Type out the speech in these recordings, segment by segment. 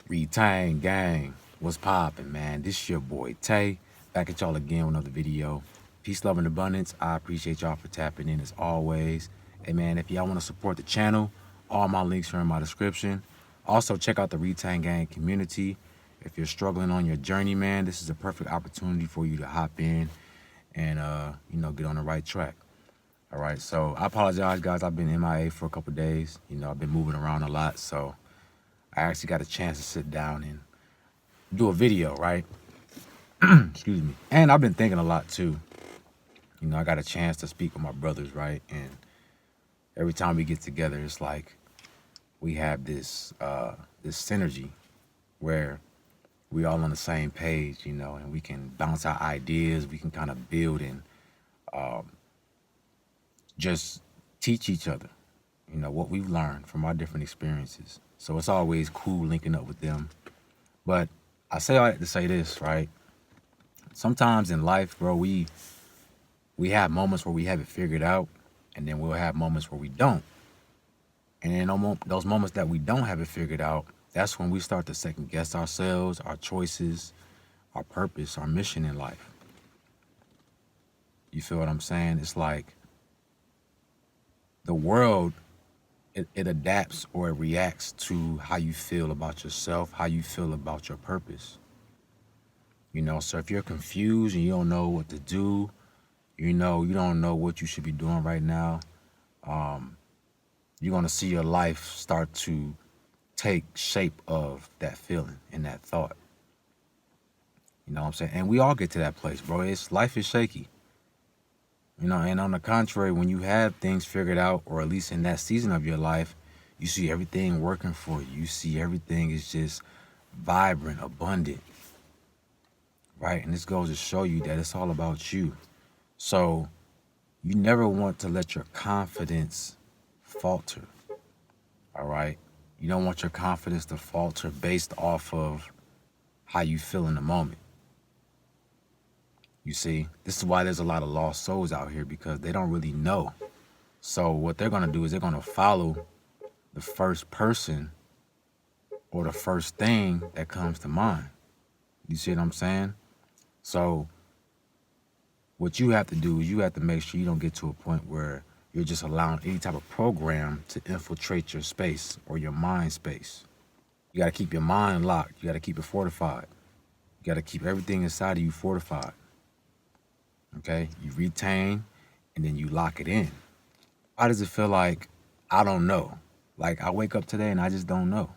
Retain gang, what's poppin', man? This your boy Tay, back at y'all again with another video. Peace, love, and abundance. I appreciate y'all for tapping in as always. Hey man, if y'all want to support the channel, all my links are in my description. Also, check out the Retain gang community. If you're struggling on your journey, man, this is a perfect opportunity for you to hop in and get on the right track. All right, so I apologize, guys. I've been MIA for a couple days. I've been moving around a lot, so I actually got a chance to sit down and do a video, right? Excuse me. And I've been thinking a lot too. I got a chance to speak with my brothers, right? And every time we get together, it's like we have this synergy where we all on the same page, and we can bounce our ideas, we can kind of build and just teach each other, what we've learned from our different experiences. So it's always cool linking up with them. But I say all that to say this, right? Sometimes in life, bro, we have moments where we have it figured out, and then we'll have moments where we don't. And in those moments that we don't have it figured out, that's when we start to second guess ourselves, our choices, our purpose, our mission in life. You feel what I'm saying? It's like the world, it adapts or it reacts to how you feel about yourself, how you feel about your purpose. So if you're confused and you don't know what to do, you don't know what you should be doing right now, you're going to see your life start to take shape of that feeling and that thought. You know what I'm saying? And we all get to that place, bro. Life is shaky. And on the contrary, when you have things figured out, or at least in that season of your life, you see everything working for you. You see everything is just vibrant, abundant, right? And this goes to show you that it's all about you. So you never want to let your confidence falter, all right? You don't want your confidence to falter based off of how you feel in the moment. You see, this is why there's a lot of lost souls out here, because they don't really know. So what they're going to do is they're going to follow the first person or the first thing that comes to mind. You see what I'm saying? So what you have to do is you have to make sure you don't get to a point where you're just allowing any type of program to infiltrate your space or your mind space. You got to keep your mind locked. You got to keep it fortified. You got to keep everything inside of you fortified. Okay? You retain and then you lock it in. Why does it feel like I don't know? Like I wake up today and I just don't know.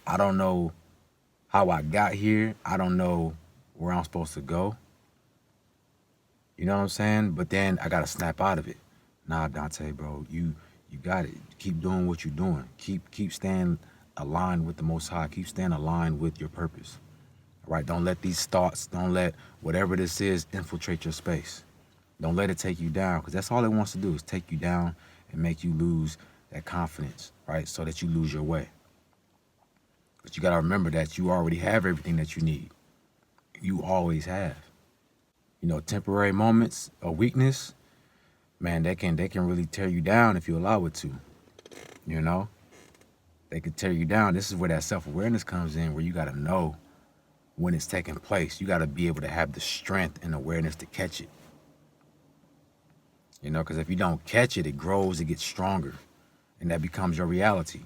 I don't know how I got here. I don't know where I'm supposed to go. You know what I'm saying? But then I got to snap out of it. Nah, Donta, bro, you got it. Keep doing what you're doing. Keep staying aligned with the Most High. Keep staying aligned with your purpose. All right? Don't let these thoughts, don't let whatever this is infiltrate your space. Don't let it take you down, because that's all it wants to do, is take you down and make you lose that confidence, right? So that you lose your way. But you got to remember that you already have everything that you need. You always have. Temporary moments of weakness, man, they can really tear you down if you allow it to. They can tear you down. This is where that self-awareness comes in, where you got to know when it's taking place. You got to be able to have the strength and awareness to catch it. Because if you don't catch it, it grows, it gets stronger, and that becomes your reality.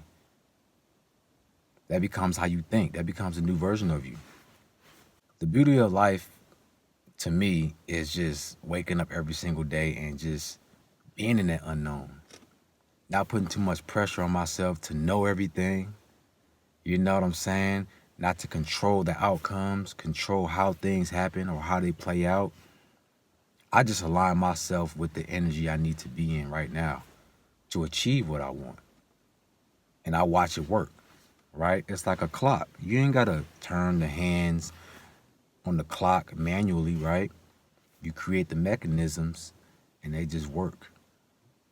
That becomes how you think. That becomes a new version of you. The beauty of life, to me, is just waking up every single day and just being in that unknown. Not putting too much pressure on myself to know everything. You know what I'm saying? Not to control the outcomes, control how things happen or how they play out. I just align myself with the energy I need to be in right now to achieve what I want. And I watch it work, right? It's like a clock. You ain't got to turn the hands on the clock manually, right? You create the mechanisms and they just work.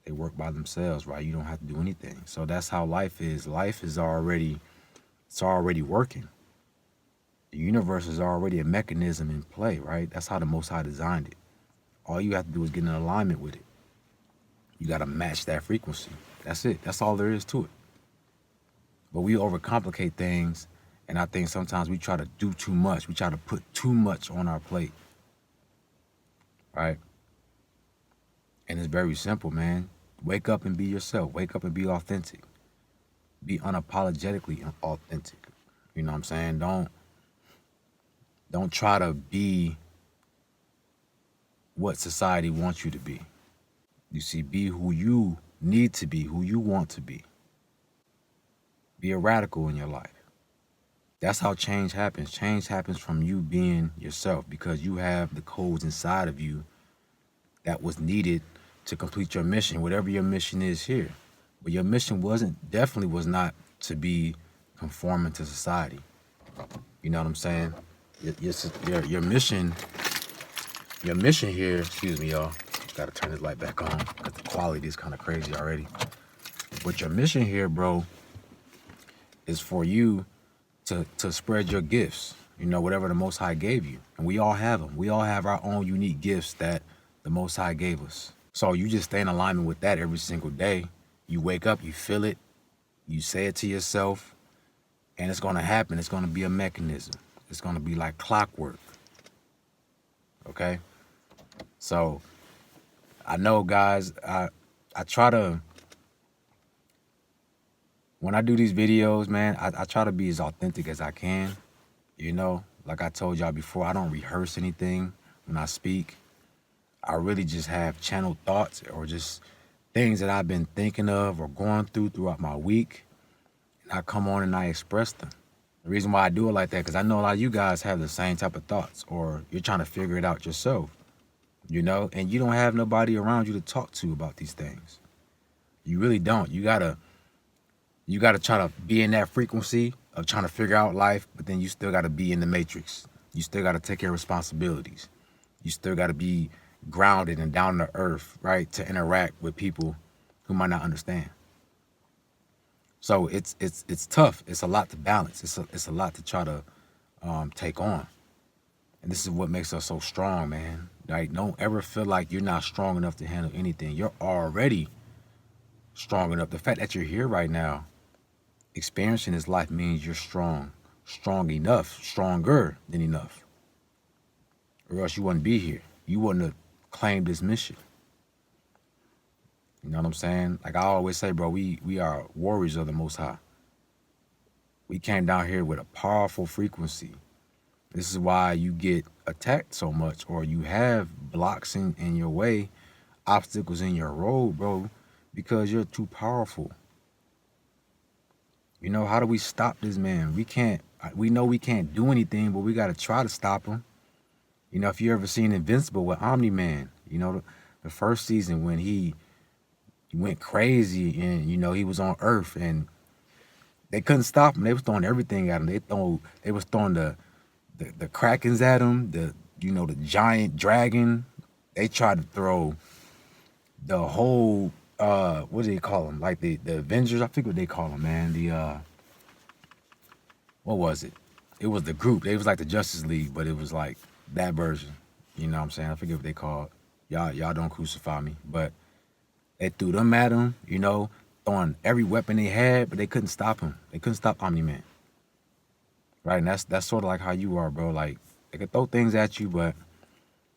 They work by themselves, right? You don't have to do anything. So that's how life is. Life is already working. The universe is already a mechanism in play, right? That's how the Most High designed it. All you have to do is get in alignment with it. You got to match that frequency. That's it. That's all there is to it. But we overcomplicate things And I think sometimes we try to do too much. We try to put too much on our plate, right? And it's very simple, man. Wake up and be yourself. Wake up and be authentic. Be unapologetically authentic. You know what I'm saying? Don't try to be what society wants you to be. You see, be who you need to be, who you want to be. Be a radical in your life. That's how change happens. Change happens from you being yourself because you have the codes inside of you that was needed to complete your mission, whatever your mission is here. But your mission definitely was not to be conforming to society. You know what I'm saying? Your mission here, excuse me, y'all. Gotta turn this light back on because the quality is kind of crazy already. But your mission here, bro, is for you to spread your gifts, you know, whatever the Most High gave you. And we all have them. We all have our own unique gifts that the Most High gave us. So you just stay in alignment with that every single day. You wake up, you feel it, you say it to yourself, and it's going to happen. It's going to be a mechanism. It's going to be like clockwork. Okay? So I know, guys, I try to, when I do these videos, man, I try to be as authentic as I can. You know, like I told y'all before, I don't rehearse anything when I speak. I really just have channeled thoughts or just things that I've been thinking of or going through throughout my week. And I come on and I express them. The reason why I do it like that, because I know a lot of you guys have the same type of thoughts or you're trying to figure it out yourself, you know, and you don't have nobody around you to talk to about these things. You really don't. You gotta try to be in that frequency of trying to figure out life, but then you still gotta be in the matrix. You still gotta take care of responsibilities. You still gotta be grounded and down to earth, right, to interact with people who might not understand. So it's tough. It's a lot to balance. It's a lot to try to take on. And this is what makes us so strong, man. Like, don't ever feel like you're not strong enough to handle anything. You're already strong enough. The fact that you're here right now, experiencing this life means you're strong enough, stronger than enough. Or else you wouldn't be here. You wouldn't have claimed this mission. You know what I'm saying? Like I always say, bro, we are warriors of the Most High. We came down here with a powerful frequency. This is why you get attacked so much, or you have blocks in your way, obstacles in your road, bro, because you're too powerful. You know, how do we stop this man? We know we can't do anything, but we got to try to stop him. You know, if you ever seen Invincible with Omni-Man, you know, the first season when he went crazy and, you know, he was on Earth and they couldn't stop him. They was throwing everything at him. They was throwing the Krakens at him, the giant dragon. They tried to throw the whole, what do they call them? Like the Avengers, I forget what they call them, man. What was it? It was the group. It was like the Justice League, but it was like that version. You know what I'm saying? I forget what they called. Y'all don't crucify me. But they threw them at him, you know, throwing every weapon they had, but they couldn't stop him. They couldn't stop Omni-Man. Right? And that's sort of like how you are, bro. Like, they could throw things at you, but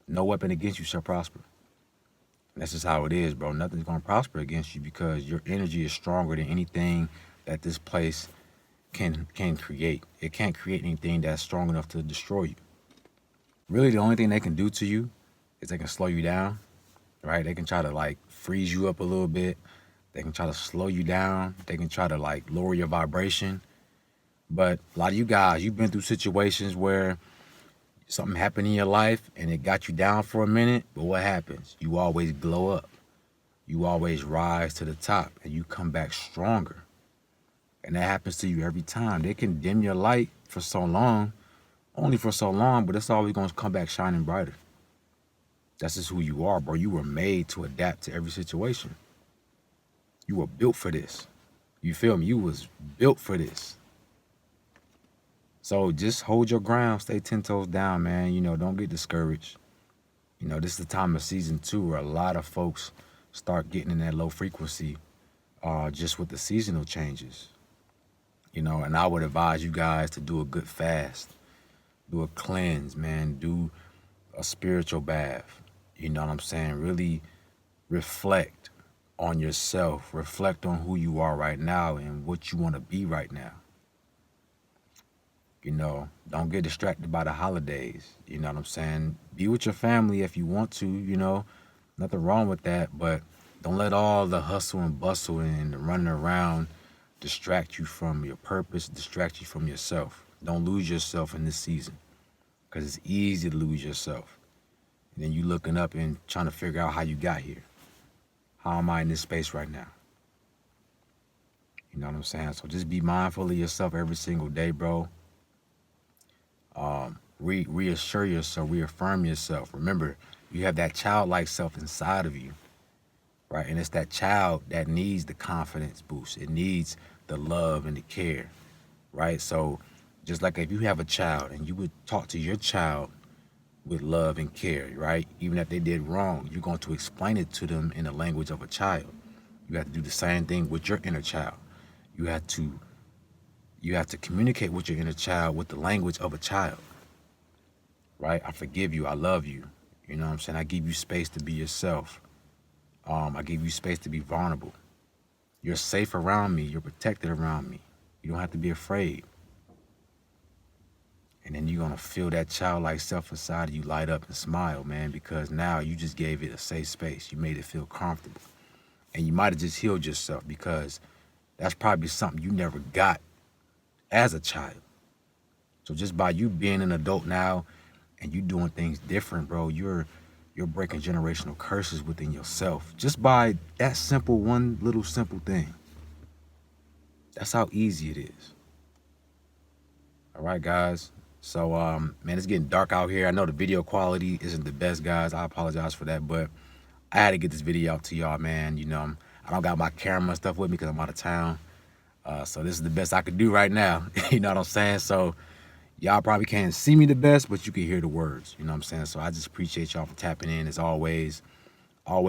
no weapon against you shall prosper. And that's just how it is, bro. Nothing's going to prosper against you because your energy is stronger than anything that this place can create. It can't create anything that's strong enough to destroy you. Really, the only thing they can do to you is they can slow you down, right? They can try to, like, freeze you up a little bit. They can try to slow you down. They can try to, like, lower your vibration. But a lot of you guys, you've been through situations where something happened in your life and it got you down for a minute. But what happens? You always glow up. You always rise to the top and you come back stronger. And that happens to you every time. They can dim your light for so long, only for so long, but it's always going to come back shining brighter. That's just who you are, bro. You were made to adapt to every situation. You were built for this. You feel me? You was built for this. So just hold your ground. Stay 10 toes down, man. You know, don't get discouraged. You know, this is the time of season 2 where a lot of folks start getting in that low frequency just with the seasonal changes. And I would advise you guys to do a good fast, do a cleanse, man, do a spiritual bath. You know what I'm saying? Really reflect on yourself, reflect on who you are right now and what you want to be right now. Don't get distracted by the holidays. You know what I'm saying? Be with your family if you want to, nothing wrong with that, but don't let all the hustle and bustle and the running around distract you from your purpose, distract you from yourself. Don't lose yourself in this season because it's easy to lose yourself. And then you looking up and trying to figure out how you got here. How am I in this space right now? You know what I'm saying? So just be mindful of yourself every single day, bro. Reassure yourself, reaffirm yourself. Remember, you have that childlike self inside of you, right? And it's that child that needs the confidence boost. It needs the love and the care, right? So just like if you have a child and you would talk to your child with love and care, right? Even if they did wrong, you're going to explain it to them in the language of a child. You have to do the same thing with your inner child. You have to communicate with your inner child with the language of a child, right? I forgive you. I love you. You know what I'm saying? I give you space to be yourself. I give you space to be vulnerable. You're safe around me. You're protected around me. You don't have to be afraid. And then you're going to feel that childlike self inside of you light up and smile, man, because now you just gave it a safe space. You made it feel comfortable. And you might have just healed yourself because that's probably something you never got as a child. So just by you being an adult now and you doing things different, bro, you're breaking generational curses within yourself just by that simple one little simple thing. That's how easy it is. All right, guys. So, man, it's getting dark out here. I know the video quality isn't the best, guys. I apologize for that, but I had to get this video out to y'all, man. I don't got my camera and stuff with me because I'm out of town. So this is the best I could do right now. You know what I'm saying? So y'all probably can't see me the best, but you can hear the words. You know what I'm saying? So I just appreciate y'all for tapping in as always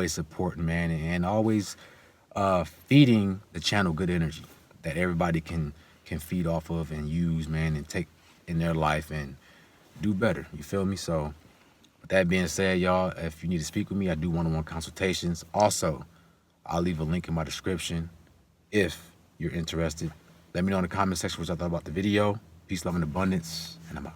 supporting, man, and always feeding the channel good energy that everybody can feed off of and use, man, and take in their life and do better. You feel me? So with that being said, y'all, if you need to speak with me, I do one-on-one consultations. Also, I'll leave a link in my description if you're interested. Let me know in the comment section what y'all thought about the video. Peace, love, and abundance, and I'm out.